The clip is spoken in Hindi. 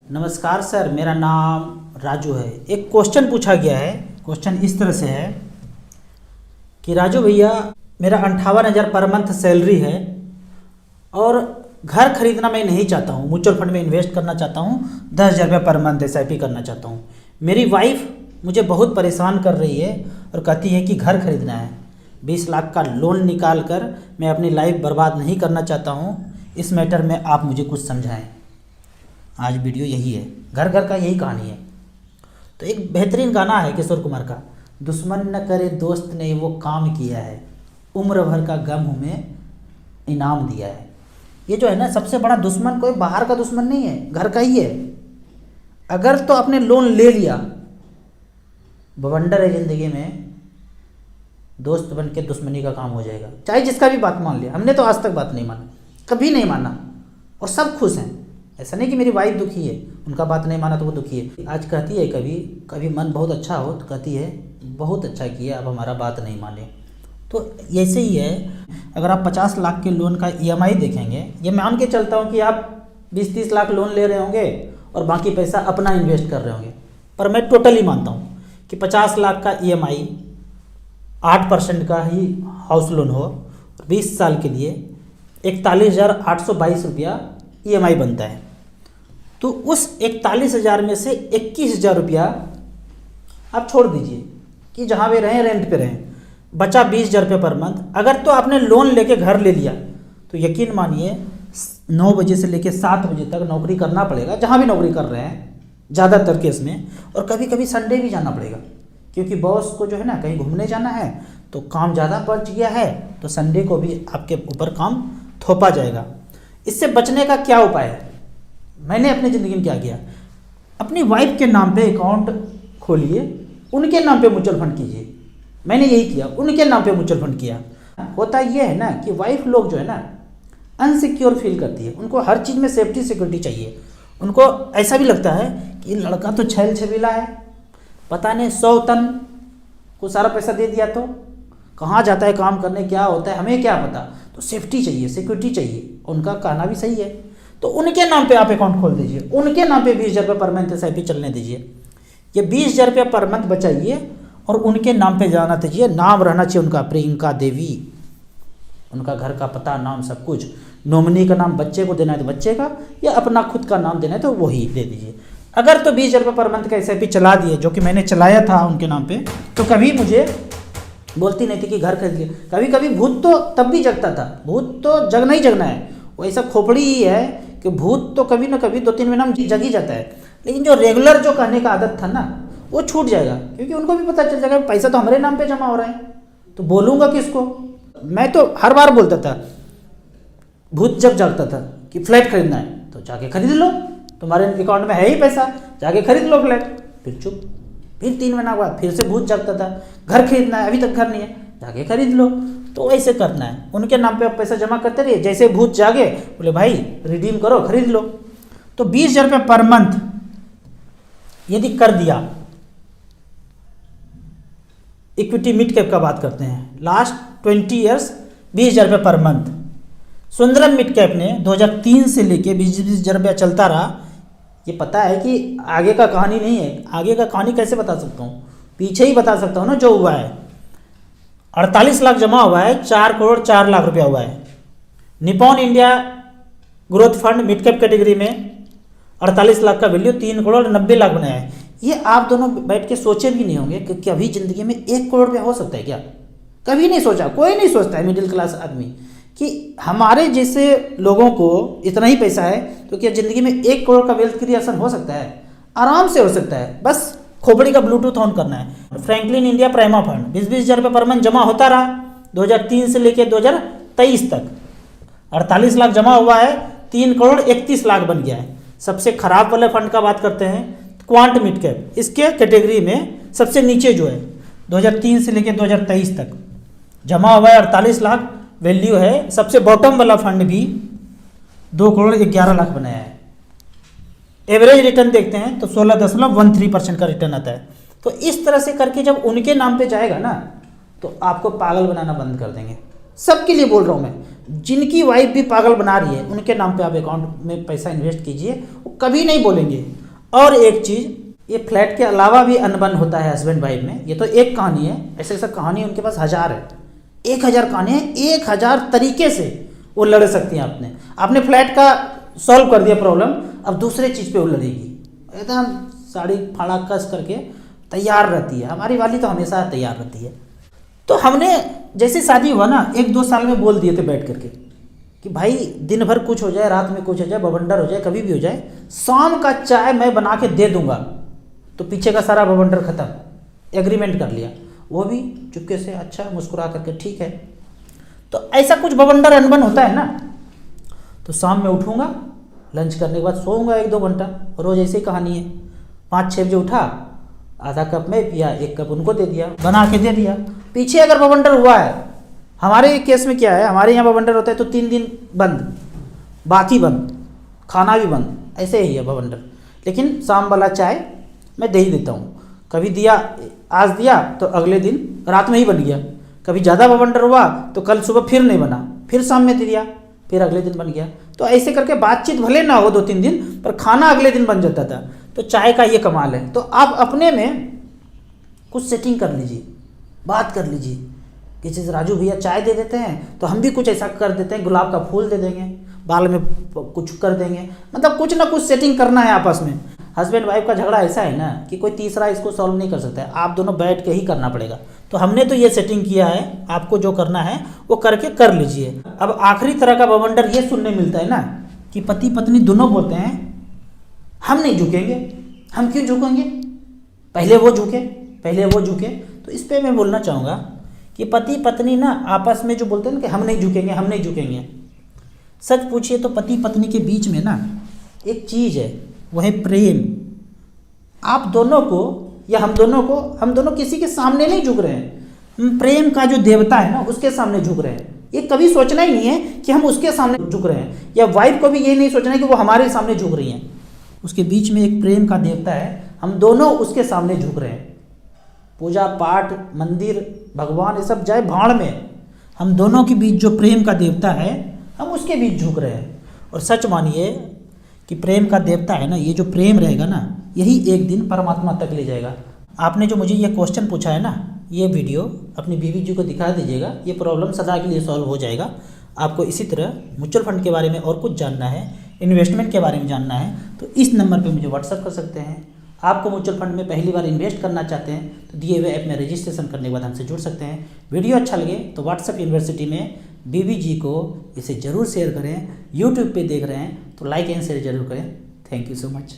नमस्कार सर, मेरा नाम राजू है। एक क्वेश्चन पूछा गया है। क्वेश्चन इस तरह से है कि राजू भैया, मेरा 58,000 पर मंथ सैलरी है और घर खरीदना मैं नहीं चाहता हूँ। म्यूचुअल फंड में इन्वेस्ट करना चाहता हूँ। 10,000 रुपये पर मंथ SIP करना चाहता हूँ। मेरी वाइफ मुझे बहुत परेशान कर रही है और कहती है कि घर खरीदना है। 20 लाख का लोन निकाल कर मैं अपनी लाइफ बर्बाद नहीं करना चाहता हूँ। इस मैटर में आप मुझे कुछ समझाएं। आज वीडियो यही है, घर घर का यही कहानी है। तो एक बेहतरीन गाना है किशोर कुमार का, दुश्मन न करे दोस्त ने वो काम किया है, उम्र भर का गम हमें इनाम दिया है। ये जो है ना, सबसे बड़ा दुश्मन कोई बाहर का दुश्मन नहीं है, घर का ही है। अगर तो आपने लोन ले लिया, बवंडर है ज़िंदगी में, दोस्त बन के दुश्मनी का काम हो जाएगा। चाहे जिसका भी बात मान लिया, हमने तो आज तक बात नहीं माना, कभी नहीं माना, और सब खुश हैं। ऐसा नहीं कि मेरी वाइफ दुखी है, उनका बात नहीं माना तो वो दुखी है। आज कहती है कभी कभी मन बहुत अच्छा हो तो कहती है बहुत अच्छा किया, अब हमारा बात नहीं माने। तो ऐसे ही है। अगर आप 50 लाख के लोन का EMI देखेंगे, ये मान के चलता हूँ कि आप 20-30 लाख लोन ले रहे होंगे और बाकी पैसा अपना इन्वेस्ट कर रहे होंगे, पर मैं टोटली मानता हूँ कि 50 लाख का EMI 8% का ही हाउस लोन हो, 20 साल के लिए 41,822 रुपया EMI बनता है। तो उस 41,000 में से 21,000 रुपया आप छोड़ दीजिए कि जहाँ भी रहें रेंट पे रहें, बचा 20,000 रुपये पर मंथ। अगर तो आपने लोन लेके घर ले लिया तो यकीन मानिए 9 बजे से लेके 7 बजे तक नौकरी करना पड़ेगा, जहाँ भी नौकरी कर रहे हैं ज़्यादातर केस में। और कभी कभी संडे भी जाना पड़ेगा, क्योंकि बॉस को जो है ना कहीं घूमने जाना है तो काम ज़्यादा बढ़ गया है, तो संडे को भी आपके ऊपर काम थोपा जाएगा। इससे बचने का क्या उपाय है? मैंने अपनी ज़िंदगी में क्या किया, अपनी वाइफ के नाम पे अकाउंट खोलिए, उनके नाम पे म्यूचुअल फंड कीजिए। मैंने यही किया, उनके नाम पे म्यूचुअल फंड किया। होता ये है ना कि वाइफ लोग जो है ना अनसिक्योर फील करती है, उनको हर चीज़ में सेफ्टी सिक्योरिटी चाहिए। उनको ऐसा भी लगता है कि लड़का तो छैल छबीला है, पता नहीं 100 टन को सारा पैसा दे दिया तो कहाँ जाता है काम करने, क्या होता है हमें क्या पता। तो सेफ्टी चाहिए, सिक्योरिटी चाहिए। उनका कहना भी सही है। तो उनके नाम पे आप अकाउंट खोल दीजिए, उनके नाम पे 20,000 रुपये पर मंथ SIP चलने दीजिए। ये 20,000 रुपये पर मंथ बचाइए और उनके नाम पे जाना दीजिए। नाम रहना चाहिए उनका प्रियंका देवी, उनका घर का पता, नाम, सब कुछ। नॉमिनी का नाम बच्चे को देना है तो बच्चे का, या अपना खुद का नाम देना है तो वही दे दीजिए। अगर तो 20,000 रुपये पर मंथ का SIP चला दिए, जो कि मैंने चलाया था उनके नाम पे, तो कभी मुझे बोलती नहीं थी कि घर खरीद लिए। कभी कभी भूत तो तब भी जगता था, भूत तो जगना ही जगना है। वो ऐसा खोपड़ी ही है कि भूत तो कभी ना कभी 2-3 महीना में जग ही जाता है, लेकिन जो रेगुलर जो कहने का आदत था ना, वो छूट जाएगा। क्योंकि उनको भी पता चल जाएगा पैसा तो हमारे नाम पे जमा हो रहा है, तो बोलूँगा किसको। मैं तो हर बार बोलता था, भूत जब जागता था कि फ्लैट खरीदना है तो जाके खरीद लो, तुम्हारे अकाउंट में है ही पैसा, जाके खरीद लो फ्लैट। फिर चुप, फिर 3 महीना बाद फिर से भूत जागता था, घर खरीदना है, अभी तक घर नहीं है, जाके खरीद लो। तो ऐसे करना है, उनके नाम पे आप पैसा जमा करते रहिए। जैसे भूत जागे बोले भाई रिडीम करो, खरीद लो। तो 20,000 रुपये पर मंथ यदि कर दिया, इक्विटी मिड कैप का बात करते हैं, लास्ट 20 ईयर्स 20,000 रुपये per month. Sundaram mid cap ने 2003 से लेके 20,000 रुपया चलता रहा। ये पता है कि आगे का कहानी नहीं है, आगे का कहानी कैसे बता सकता हूँ, पीछे ही बता सकता हूँ ना जो हुआ है। 48 लाख जमा हुआ है, 4 करोड़ 4 लाख रुपया हुआ है। Nippon India growth fund mid cap category में 48 लाख का वैल्यू 3 करोड़ 90 लाख बनाया है। ये आप दोनों बैठ के सोचे भी नहीं होंगे कि कभी जिंदगी में 1 करोड़ रुपया हो सकता है क्या? कभी नहीं सोचा, कोई नहीं सोचता है मिडिल क्लास आदमी कि हमारे जैसे लोगों को इतना ही पैसा है तो क्या ज़िंदगी में 1 करोड़ का वेल्थ क्रिएशन हो सकता है? आराम से हो सकता है, बस खोपड़ी का ब्लूटूथ ऑन करना है। फ्रैंकलिन इंडिया प्राइमा फंड 20,000 रुपये पर मंथ जमा होता रहा 2003 से लेकर 2023 तक। 48 लाख जमा हुआ है, 3 करोड़ 31 लाख बन गया है। सबसे खराब वाले फंड का बात करते हैं, क्वांट मिड कैप, इसके कैटेगरी में सबसे नीचे जो है 2003 से लेकर 2023 तक जमा हुआ है 48 लाख वैल्यू है। सबसे बॉटम वाला फंड भी 2 करोड़ 11 लाख बनाया है। एवरेज रिटर्न देखते हैं तो 16.13% का रिटर्न आता है। तो इस तरह से करके जब उनके नाम पे जाएगा ना तो आपको पागल बनाना बंद कर देंगे। सबके लिए बोल रहा हूँ मैं, जिनकी वाइफ भी पागल बना रही है उनके नाम पे आप अकाउंट में पैसा इन्वेस्ट कीजिए, वो कभी नहीं बोलेंगे और एक चीज़, ये फ्लैट के अलावा भी अनबन होता है हस्बैंड वाइफ में। ये तो एक कहानी है, ऐसे ऐसा कहानी उनके पास 1000 है, 1000 कहानी है, 1000 तरीके से वो लड़ सकती हैं। आपने फ्लैट का सॉल्व कर दिया प्रॉब्लम, अब दूसरे चीज़ पे वो लड़ेगी, एकदम साड़ी फाड़ा कस करके तैयार रहती है। हमारी वाली तो हमेशा तैयार रहती है। तो हमने जैसे शादी हुआ ना, 1-2 साल में बोल दिए थे बैठ करके कि भाई दिन भर कुछ हो जाए, रात में कुछ हो जाए, बवंडर हो जाए, कभी भी हो जाए, शाम का चाय मैं बना के दे दूंगा। तो पीछे का सारा बवंडर खत्म, एग्रीमेंट कर लिया। वो भी चुपके से अच्छा मुस्कुरा करके ठीक है। तो ऐसा कुछ बवंडर अनबन होता है ना, तो शाम में उठूंगा, लंच करने के बाद सोऊंगा 1-2 घंटा। रोज़ ऐसी कहानी है, 5-6 बजे उठा, आधा कप मैं पिया, 1 कप उनको दे दिया, बना के दे दिया। पीछे अगर बवंडर हुआ है, हमारे केस में क्या है, हमारे यहाँ बवंडर होता है तो 3 दिन बंद, बाकी बंद, खाना भी बंद, ऐसे ही है बवंडर। लेकिन शाम वाला चाय मैं दे ही देता हूँ। कभी दिया, आज दिया तो अगले दिन रात में ही बन गया। कभी ज़्यादा बवंडर हुआ तो कल सुबह फिर नहीं बना, फिर शाम में दे दिया, फिर अगले दिन बन गया। तो ऐसे करके बातचीत भले ना हो 2-3 दिन, पर खाना अगले दिन बन जाता था। तो चाय का ये कमाल है। तो आप अपने में कुछ सेटिंग कर लीजिए, बात कर लीजिए कि जैसे राजू भैया चाय दे देते हैं तो हम भी कुछ ऐसा कर देते हैं, गुलाब का फूल दे देंगे, बाल में कुछ कर देंगे, मतलब कुछ ना कुछ सेटिंग करना है आपस में। हस्बैंड वाइफ का झगड़ा ऐसा है ना कि कोई तीसरा इसको सॉल्व नहीं कर सकता है, आप दोनों बैठ के ही करना पड़ेगा। तो हमने तो ये सेटिंग किया है, आपको जो करना है वो करके कर लीजिए। अब आखिरी तरह का बवंडर ये सुनने मिलता है ना कि पति पत्नी दोनों बोलते हैं हम नहीं झुकेंगे। हम क्यों झुकेंगे, पहले वो झुके, पहले वो झुके। तो इस पर मैं बोलना चाहूँगा कि पति पत्नी ना आपस में जो बोलते हैं ना कि हम नहीं झुकेंगे, हम नहीं झुकेंगे, सच पूछिए तो पति पत्नी के बीच में ना एक चीज़ है, वह है प्रेम। आप दोनों को या हम दोनों किसी के सामने नहीं झुक रहे हैं, प्रेम का जो देवता है ना उसके सामने झुक रहे हैं। ये कभी सोचना ही नहीं है कि हम उसके सामने झुक रहे हैं, या वाइफ को भी ये नहीं सोचना है कि वो हमारे सामने झुक रही हैं। उसके बीच में एक प्रेम का देवता है, हम दोनों उसके सामने झुक रहे हैं। पूजा पाठ, मंदिर, भगवान, ये सब जाए भाड़ में, हम दोनों के बीच जो प्रेम का देवता है हम उसके बीच झुक रहे हैं। और सच मानिए कि प्रेम का देवता है ना, ये जो प्रेम रहेगा ना, यही एक दिन परमात्मा तक ले जाएगा। आपने जो मुझे ये क्वेश्चन पूछा है ना, ये वीडियो अपनी बीवी जी को दिखा दीजिएगा, ये प्रॉब्लम सदा के लिए सॉल्व हो जाएगा। आपको इसी तरह म्यूचुअल फंड के बारे में और कुछ जानना है, इन्वेस्टमेंट के बारे में जानना है, तो इस नंबर पे मुझे व्हाट्सअप कर सकते हैं। आपको म्यूचुअल फंड में पहली बार इन्वेस्ट करना चाहते हैं तो दिए हुए ऐप में रजिस्ट्रेशन करने के बाद हमसे जुड़ सकते हैं। वीडियो अच्छा लगे तो व्हाट्सअप यूनिवर्सिटी में बीवी जी को इसे ज़रूर शेयर करें। यूट्यूब पे देख रहे हैं तो लाइक एंड शेयर जरूर करें। Thank you so much.